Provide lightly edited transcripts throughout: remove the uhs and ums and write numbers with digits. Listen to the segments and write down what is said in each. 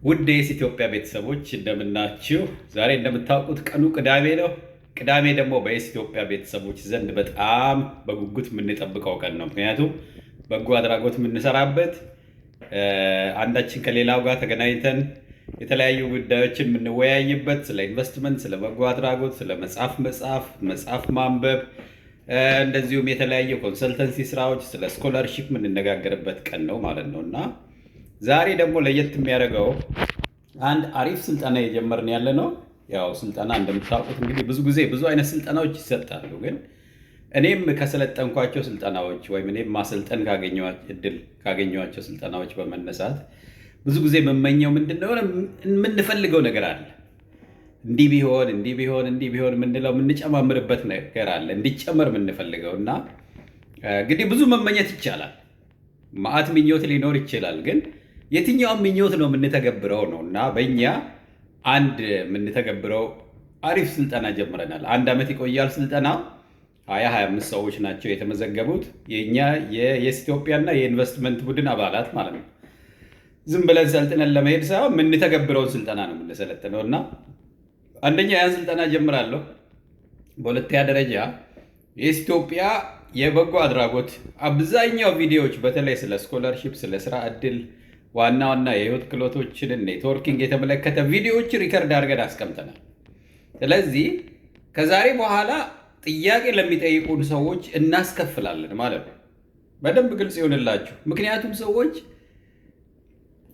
ውድ የኢትዮጵያ ቤተሰቦች እንደምናችሁ። ዛሬ እንደምታውቁት ቀኑ ቅዳሜ ነው። ቅዳሜ ደግሞ በኢትዮጵያ ቤተሰቦች ዘንድ በጣም በጉጉት የምንጠብቀው ቀን ነው። ምክንያቱም በጎ አድራጎት የምንሰራበት፣ አንዳችን ከሌላው ጋር ተገናኝተን የተለያዩ ጉዳዮችን የምንወያይበት፣ ስለ ኢንቨስትመንት፣ ስለ በጎ አድራጎት፣ ስለ መጽሐፍ ማንበብ፣ እንደዚሁም የተለያዩ ኮንሰልተንሲ ስራዎች፣ ስለ ስኮላርሺፕ የምንነጋገርበት ቀን ነው ማለት ነው እና ዛሬ ደግሞ ለየት የሚያደርገው አንድ አሪፍ ስልጠና የጀመርን ያለ ነው። ያው ስልጠና እንደምታውቁት እንግዲህ ብዙ ጊዜ ብዙ አይነት ስልጠናዎች ይሰጣሉ። ግን እኔም ከሰለጠንኳቸው ስልጠናዎች ወይም እኔም ማሰልጠን ካገኘኋቸው ስልጠናዎች በመነሳት ብዙ ጊዜ የምመኘው ምንድነው የምንፈልገው ነገር አለ። እንዲህ ቢሆን የምንለው የምንጨማምርበት ነገር አለ፣ እንዲጨመር የምንፈልገው እና እንግዲህ ብዙ መመኘት ይቻላል። ማአት ምኞት ሊኖር ይችላል። ግን የትኛውም ምኞት ነው የምንተገብረው ነው እና በእኛ አንድ የምንተገብረው አሪፍ ስልጠና ጀምረናል። 1 ዓመት ይቆያል ስልጠናው። 25 ሰዎች ናቸው የተመዘገቡት፣ የእኛ የኢትዮጵያና የኢንቨስትመንት ቡድን አባላት ማለት ነው። ዝም ብለን ሰልጥነን ለመሄድ ሳይሆን የምንተገብረውን ስልጠና ነው የምንሰለጥነው እና አንደኛ ያን ስልጠና ጀምራለሁ። በሁለተኛ ደረጃ የኢትዮጵያ የበጎ አድራጎት አብዛኛው ቪዲዮዎች በተለይ ስለ ስኮላርሺፕ፣ ስለ ስራ እድል፣ ዋና የህይወት ክህሎቶችን ኔትወርኪንግ የተመለከተ ቪዲዮዎች ሪከርድ አድርገን አስቀምጠናል። ስለዚህ ከዛሬ በኋላ ጥያቄ ለሚጠይቁን ሰዎች እናስከፍላለን ማለት ነው። በደንብ ግልጽ ይሆንላችሁ። ምክንያቱም ሰዎች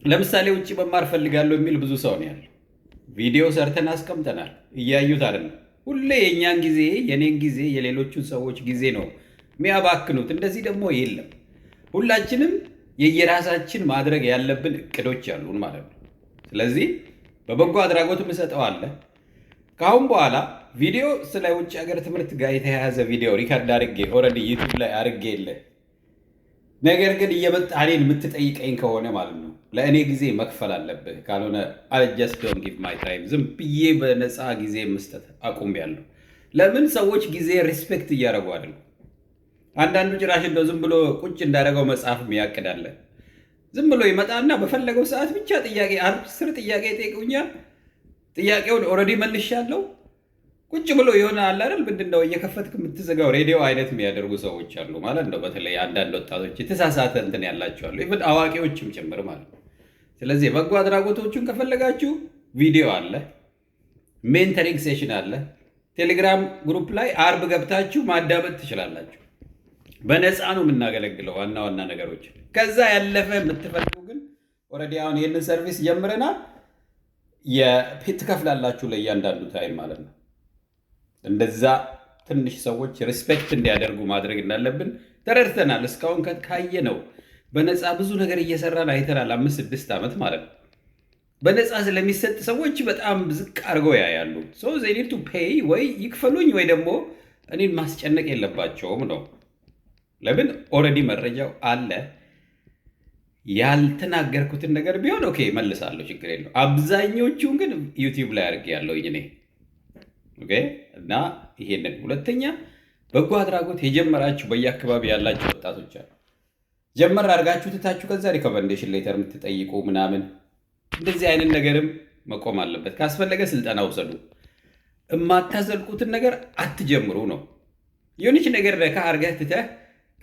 ለምሳሌ ውጭ መማር ፈልጋለሁ የሚል ብዙ ሰው ነው ያለው። ቪዲዮ ሰርተን አስቀምጠናል፣ እያዩት አይደለም። ሁሌ የእኛን ጊዜ፣ የኔን ጊዜ፣ የሌሎቹን ሰዎች ጊዜ ነው የሚያባክኑት። እንደዚህ ደግሞ የለም። ሁላችንም የየራሳችን ማድረግ ያለብን እቅዶች ያሉን ማለት ነው። ስለዚህ በበጎ አድራጎት የምሰጠው አለ። ከአሁን በኋላ ቪዲዮ ስለ ውጭ ሀገር ትምህርት ጋር የተያያዘ ቪዲዮ ሪከርድ አድርጌ ኦልሬዲ ዩቱብ ላይ አድርጌ የለ። ነገር ግን እየመጣ እኔን የምትጠይቀኝ ከሆነ ማለት ነው ለእኔ ጊዜ መክፈል አለብህ። ካልሆነ I just don't give my time። ዝም ብዬ በነፃ ጊዜ መስጠት አቁሜያለሁ። ለምን? ሰዎች ጊዜ ሪስፔክት እያደረጉ አይደለም። አንዳንዱ ጭራሽ እንደው ዝም ብሎ ቁጭ እንዳደረገው መጽሐፍ ያቅዳለ። ዝም ብሎ ይመጣና በፈለገው ሰዓት ብቻ ጥያቄ 10 ጥያቄ ይጠይቁኛል። ጥያቄውን ኦልሬዲ መልሻለሁ። ቁጭ ብሎ የሆነ አለ አይደል ምንድነው እየከፈትክ የምትዘጋው ሬዲዮ አይነት የሚያደርጉ ሰዎች አሉ ማለት ነው። በተለይ አንዳንድ ወጣቶች የተሳሳተ እንትን ያላቸው አሉ፣ ኢቭን አዋቂዎችም ጭምር ማለት ነው። ስለዚህ በጎ አድራጎቶቹን ከፈለጋችሁ ቪዲዮ አለ፣ ሜንተሪንግ ሴሽን አለ። ቴሌግራም ግሩፕ ላይ አርብ ገብታችሁ ማዳመጥ ትችላላችሁ። በነፃ ነው የምናገለግለው ዋና ነገሮች። ከዛ ያለፈ የምትፈልጉ ግን ኦልሬዲ አሁን ይህንን ሰርቪስ ጀምረናል። ትከፍላላችሁ ለእያንዳንዱ ታይም ማለት ነው። እንደዛ ትንሽ ሰዎች ሪስፔክት እንዲያደርጉ ማድረግ እንዳለብን ተረድተናል። እስካሁን ካየ ነው በነፃ ብዙ ነገር እየሰራን አይተናል። 5-6 ዓመት ማለት ነው። በነፃ ስለሚሰጥ ሰዎች በጣም ዝቅ አድርገው ያያሉ። ሶ they need to pay፣ ወይ ይክፈሉኝ ወይ ደግሞ እኔን ማስጨነቅ የለባቸውም ነው። ለምን? ኦልሬዲ መረጃው አለ። ያልተናገርኩትን ነገር ቢሆን ኦኬ መልሳለሁ፣ ችግር የለው። አብዛኞቹን ግን ዩቲዩብ ላይ አድርጌ ያለሁኝ እኔ። ኦኬ። እና ይሄንን ሁለተኛ በጎ አድራጎት የጀመራችሁ በየአካባቢ ያላችሁ ወጣቶች አሉ። ጀመር አድርጋችሁ ትታችሁ ከዛ ሪኮመንዴሽን ሌተር የምትጠይቁ ምናምን፣ እንደዚህ አይነት ነገርም መቆም አለበት። ካስፈለገ ስልጠና ውሰዱ። የማታዘልቁትን ነገር አትጀምሩ ነው። የሆነች ነገር ነካ አድርገህ ትተህ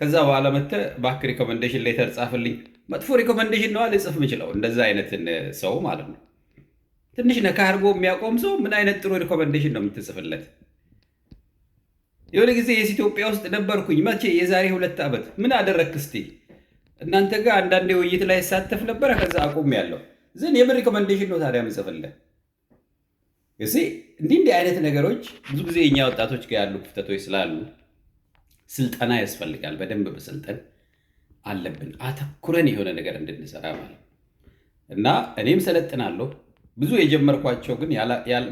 ከዛ በኋላ መጥተህ እባክህ ሪኮመንዴሽን ሌተር ጻፍልኝ። መጥፎ ሪኮመንዴሽን ነው ልጽፍ የምችለው እንደዛ አይነትን ሰው ማለት ነው። ትንሽ ነካ አድርጎ የሚያቆም ሰው ምን አይነት ጥሩ ሪኮመንዴሽን ነው የምትጽፍለት? የሆነ ጊዜ የኢትዮጵያ ውስጥ ነበርኩኝ። መቼ? የዛሬ 2 ዓመት። ምን አደረግክ እስቲ? እናንተ ጋር አንዳንዴ ውይይት ላይ ሳተፍ ነበረ። ከዛ አቁሜያለሁ። ዝን የምን ሪኮመንዴሽን ነው ታዲያ የምጽፍልህ? እንዲህ አይነት ነገሮች ብዙ ጊዜ የኛ ወጣቶች ጋር ያሉ ክፍተቶች ስላሉ ስልጠና ያስፈልጋል። በደንብ በስልጠን አለብን፣ አተኩረን የሆነ ነገር እንድንሰራ ማለት እና እኔም ሰለጥናለሁ። ብዙ የጀመርኳቸው ግን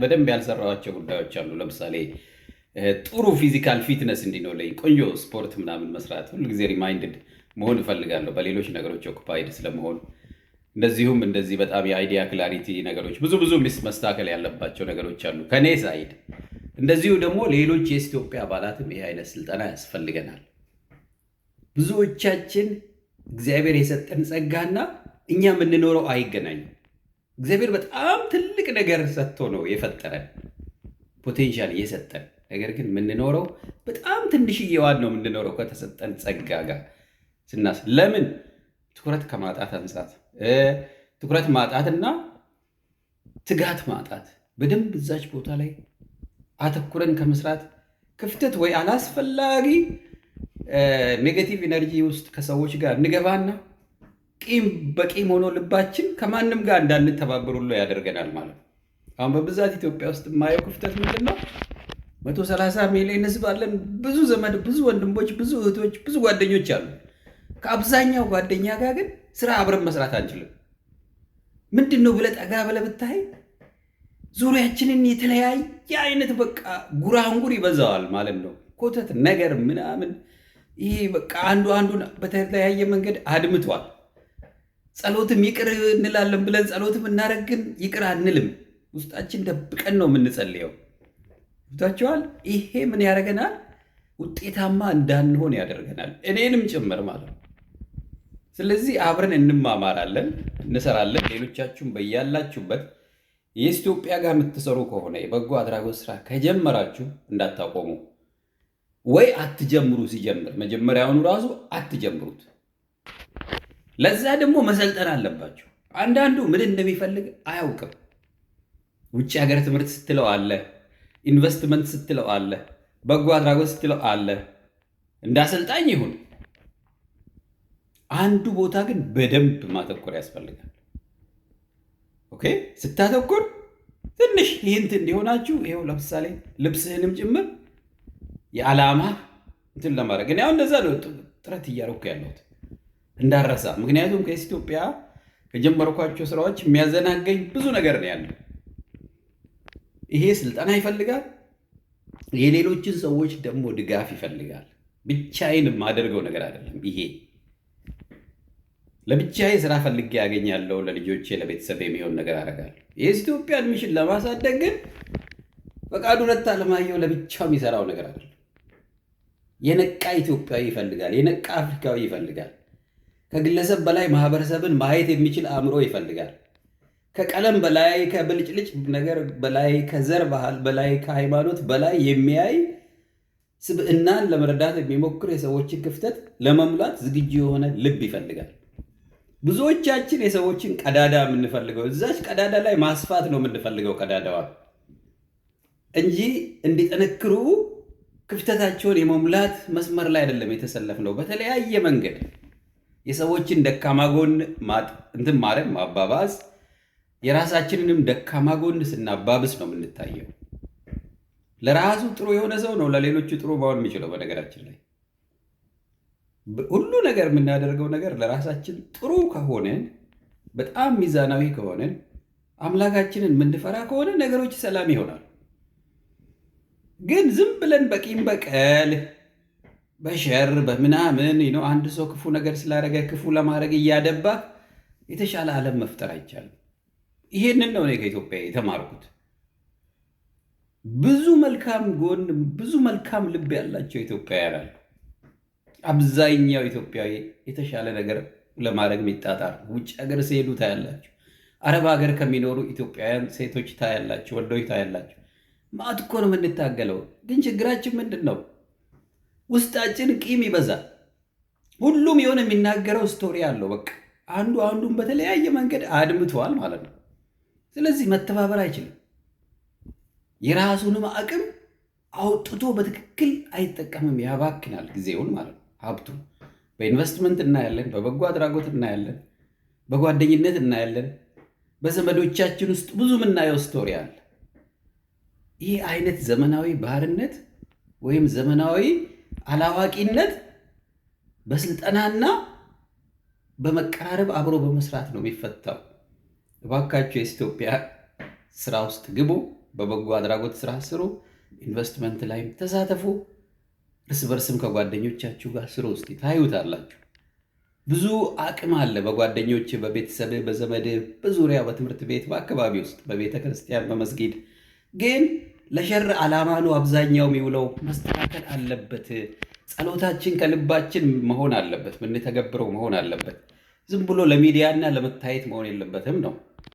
በደንብ ያልሰራኋቸው ጉዳዮች አሉ። ለምሳሌ ጥሩ ፊዚካል ፊትነስ እንዲኖረኝ፣ ቆንጆ ስፖርት ምናምን መስራት፣ ሁልጊዜ ሪማይንድድ መሆን እፈልጋለሁ በሌሎች ነገሮች ኦኩፓይድ ስለመሆን። እንደዚሁም እንደዚህ በጣም የአይዲያ ክላሪቲ ነገሮች ብዙ መስተካከል ያለባቸው ነገሮች አሉ ከኔ ሳይድ። እንደዚሁ ደግሞ ሌሎች የኢትዮጵያ አባላትም ይህ አይነት ስልጠና ያስፈልገናል። ብዙዎቻችን እግዚአብሔር የሰጠን ጸጋና እኛ የምንኖረው አይገናኝም። እግዚአብሔር በጣም ትልቅ ነገር ሰጥቶ ነው የፈጠረን፣ ፖቴንሻል እየሰጠን። ነገር ግን የምንኖረው በጣም ትንሽዬዋን ነው የምንኖረው ከተሰጠን ጸጋ ጋር ለምን? ትኩረት ከማጣት አንጻት ትኩረት ማጣትና ትጋት ማጣት፣ በደንብ እዛች ቦታ ላይ አተኩረን ከመስራት ክፍተት ወይ አላስፈላጊ ኔጌቲቭ ኢነርጂ ውስጥ ከሰዎች ጋር እንገባና ቂም በቂም ሆኖ ልባችን ከማንም ጋር እንዳንተባበር ሁሉ ያደርገናል ማለት ነው። አሁን በብዛት ኢትዮጵያ ውስጥ የማየው ክፍተት ምንድን ነው? 130 ሚሊዮን ህዝብ አለን። ብዙ ዘመድ፣ ብዙ ወንድሞች፣ ብዙ እህቶች፣ ብዙ ጓደኞች አሉ። ከአብዛኛው ጓደኛ ጋር ግን ስራ አብረን መስራት አንችልም። ምንድን ነው ብለህ ጠጋ ብለህ ብታይ ዙሪያችንን የተለያየ አይነት በቃ ጉራንጉር ይበዛዋል ማለት ነው። ኮተት ነገር ምናምን፣ ይሄ በቃ አንዱ አንዱን በተለያየ መንገድ አድምቷል። ጸሎትም ይቅር እንላለን ብለን ጸሎትም እናደርግን ይቅር አንልም። ውስጣችን ደብቀን ነው የምንጸልየው። ታቸዋል። ይሄ ምን ያደርገናል? ውጤታማ እንዳንሆን ያደርገናል፣ እኔንም ጭምር ማለት ነው። ስለዚህ አብረን እንማማራለን፣ እንሰራለን። ሌሎቻችሁም በያላችሁበት የኢትዮጵያ ጋር የምትሰሩ ከሆነ የበጎ አድራጎት ስራ ከጀመራችሁ እንዳታቆሙ፣ ወይ አትጀምሩ። ሲጀምር መጀመሪያውኑ ራሱ አትጀምሩት። ለዛ ደግሞ መሰልጠን አለባችሁ። አንዳንዱ ምን እንደሚፈልግ አያውቅም። ውጭ ሀገር ትምህርት ስትለው አለ፣ ኢንቨስትመንት ስትለው አለ፣ በጎ አድራጎት ስትለው አለ። እንዳሰልጣኝ ይሁን። አንዱ ቦታ ግን በደንብ ማተኮር ያስፈልጋል። ኦኬ፣ ስታተኮር ትንሽ ሂንት እንዲሆናችሁ ይኸው ለምሳሌ ልብስህንም ጭምር የዓላማ እንትን ለማድረግ እኔ አሁን እንደዛ ነው ጥረት እያደረኩ ያለሁት እንዳረሳ። ምክንያቱም ከኢትዮጵያ ከጀመርኳቸው ስራዎች የሚያዘናገኝ ብዙ ነገር ነው ያለው። ይሄ ስልጠና ይፈልጋል፣ የሌሎችን ሰዎች ደግሞ ድጋፍ ይፈልጋል። ብቻዬን የማደርገው ነገር አይደለም ይሄ። ለብቻዬ ስራ ፈልጌ ያገኛለሁ፣ ለልጆቼ ለቤተሰብ የሚሆን ነገር አደርጋለሁ። የኢትዮጵያን ሚሽን ለማሳደግ ግን ፈቃዱ ረታ አለማየሁ ለብቻው የሚሰራው ነገር አይደለም። የነቃ ኢትዮጵያዊ ይፈልጋል፣ የነቃ አፍሪካዊ ይፈልጋል። ከግለሰብ በላይ ማህበረሰብን ማየት የሚችል አእምሮ ይፈልጋል። ከቀለም በላይ ከብልጭልጭ ነገር በላይ ከዘር ባህል በላይ ከሃይማኖት በላይ የሚያይ ስብዕናን ለመረዳት የሚሞክር የሰዎችን ክፍተት ለመሙላት ዝግጁ የሆነ ልብ ይፈልጋል። ብዙዎቻችን የሰዎችን ቀዳዳ የምንፈልገው እዛች ቀዳዳ ላይ ማስፋት ነው የምንፈልገው ቀዳዳዋ እንጂ እንዲጠነክሩ ክፍተታቸውን የመሙላት መስመር ላይ አይደለም የተሰለፍነው። በተለያየ መንገድ የሰዎችን ደካማ ጎን እንትን ማድረግ ማባባስ፣ የራሳችንንም ደካማ ጎን ስናባብስ ነው የምንታየው። ለራሱ ጥሩ የሆነ ሰው ነው ለሌሎቹ ጥሩ መሆን የሚችለው። በነገራችን ላይ ሁሉ ነገር የምናደርገው ነገር ለራሳችን ጥሩ ከሆነን፣ በጣም ሚዛናዊ ከሆነን፣ አምላካችንን የምንፈራ ከሆነ ነገሮች ሰላም ይሆናል። ግን ዝም ብለን በቂም በቀል በሸር በምናምን አንድ ሰው ክፉ ነገር ስላደረገ ክፉ ለማድረግ እያደባ የተሻለ ዓለም መፍጠር አይቻልም። ይሄንን ነው እኔ ከኢትዮጵያ የተማርኩት። ብዙ መልካም ጎን፣ ብዙ መልካም ልብ ያላቸው ኢትዮጵያውያን አሉ። አብዛኛው ኢትዮጵያዊ የተሻለ ነገር ለማድረግ የሚጣጣር፣ ውጭ ሀገር ሲሄዱ ታያላችሁ። አረብ ሀገር ከሚኖሩ ኢትዮጵያውያን ሴቶች ታያላችሁ፣ ወንዶች ታያላችሁ። ማት እኮ ነው የምንታገለው። ግን ችግራችን ምንድን ነው? ውስጣችን ቂም ይበዛል። ሁሉም የሆነ የሚናገረው ስቶሪ አለው። በቃ አንዱ አንዱን በተለያየ መንገድ አድምቷል ማለት ነው። ስለዚህ መተባበር አይችልም። የራሱንም አቅም አውጥቶ በትክክል አይጠቀምም፣ ያባክናል ጊዜውን ማለት ነው። ሀብቱ በኢንቨስትመንት እናያለን፣ በበጎ አድራጎት እናያለን፣ በጓደኝነት እናያለን። በዘመዶቻችን ውስጥ ብዙ የምናየው ስቶሪ አለ። ይህ አይነት ዘመናዊ ባርነት ወይም ዘመናዊ አላዋቂነት በስልጠናና በመቀራረብ አብሮ በመስራት ነው የሚፈታው። እባካችሁ የኢትዮጵያ ስራ ውስጥ ግቡ፣ በበጎ አድራጎት ስራ ስሩ፣ ኢንቨስትመንት ላይም ተሳተፉ። እርስ በርስም ከጓደኞቻችሁ ጋር ስሩ። ውስጥ ታዩታላችሁ። ብዙ አቅም አለ በጓደኞች፣ በቤተሰብ፣ በዘመድ፣ በዙሪያ፣ በትምህርት ቤት፣ በአካባቢ ውስጥ፣ በቤተ ክርስቲያን፣ በመስጊድ። ግን ለሸር ዓላማ ነው አብዛኛው የሚውለው። መስተካከል አለበት። ጸሎታችን ከልባችን መሆን አለበት፣ የምንተገብረው መሆን አለበት። ዝም ብሎ ለሚዲያና ለመታየት መሆን የለበትም ነው።